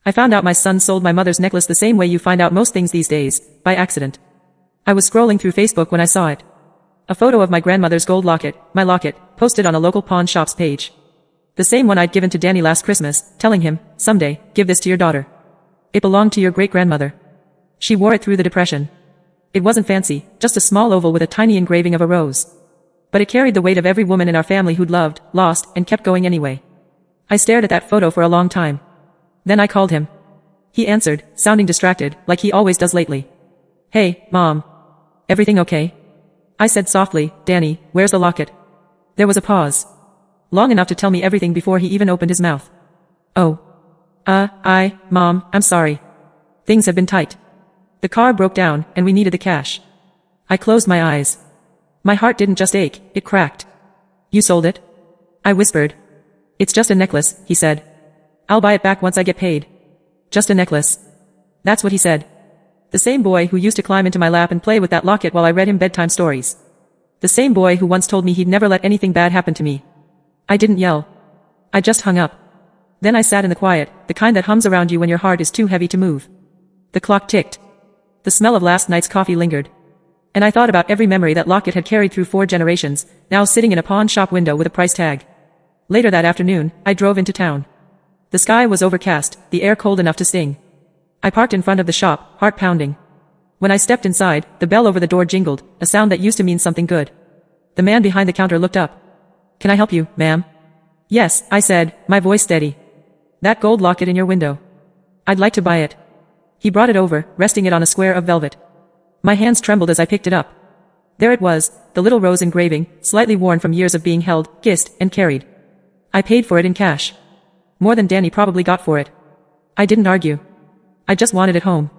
I found out my son sold my mother's necklace the same way you find out most things these days, by accident. I was scrolling through Facebook when I saw it. A photo of my grandmother's gold locket, my locket, posted on a local pawn shop's page. The same one I'd given to Danny last Christmas, telling him, someday, give this to your daughter. It belonged to your great-grandmother. She wore it through the Depression. It wasn't fancy, just a small oval with a tiny engraving of a rose. But it carried the weight of every woman in our family who'd loved, lost, and kept going anyway. I stared at that photo for a long time. Then I called him. He answered, sounding distracted, like he always does lately. Hey, Mom. Everything okay? I said softly, Danny, where's the locket? There was a pause. Long enough to tell me everything before he even opened his mouth. Oh. Mom, I'm sorry. Things have been tight. The car broke down, and we needed the cash. I closed my eyes. My heart didn't just ache, it cracked. You sold it? I whispered. It's just a necklace, he said. I'll buy it back once I get paid. Just a necklace. That's what he said. The same boy who used to climb into my lap and play with that locket while I read him bedtime stories. The same boy who once told me he'd never let anything bad happen to me. I didn't yell. I just hung up. Then I sat in the quiet, the kind that hums around you when your heart is too heavy to move. The clock ticked. The smell of last night's coffee lingered. And I thought about every memory that locket had carried through 4 generations, now sitting in a pawn shop window with a price tag. Later that afternoon, I drove into town. The sky was overcast, the air cold enough to sting. I parked in front of the shop, heart pounding. When I stepped inside, the bell over the door jingled, a sound that used to mean something good. The man behind the counter looked up. Can I help you, ma'am? Yes, I said, my voice steady. That gold locket in your window. I'd like to buy it. He brought it over, resting it on a square of velvet. My hands trembled as I picked it up. There it was, the little rose engraving, slightly worn from years of being held, kissed, and carried. I paid for it in cash. More than Danny probably got for it. I didn't argue. I just wanted it home.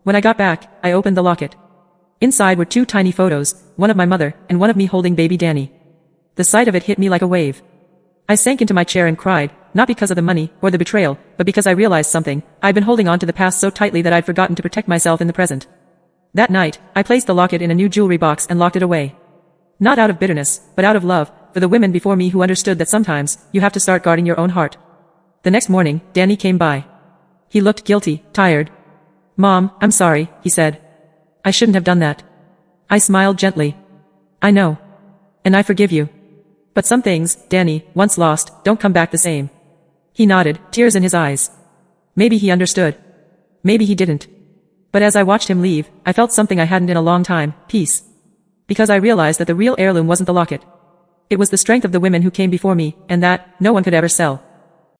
When I got back, I opened the locket. Inside were 2 tiny photos, one of my mother, and one of me holding baby Danny. The sight of it hit me like a wave. I sank into my chair and cried, not because of the money, or the betrayal, but because I realized something. I'd been holding on to the past so tightly that I'd forgotten to protect myself in the present. That night, I placed the locket in a new jewelry box and locked it away. Not out of bitterness, but out of love, for the women before me who understood that sometimes, you have to start guarding your own heart. The next morning, Danny came by. He looked guilty, tired. Mom, I'm sorry, he said. I shouldn't have done that. I smiled gently. I know. And I forgive you. But some things, Danny, once lost, don't come back the same. He nodded, tears in his eyes. Maybe he understood. Maybe he didn't. But as I watched him leave, I felt something I hadn't in a long time, peace. Because I realized that the real heirloom wasn't the locket. It was the strength of the women who came before me, and that, no one could ever sell.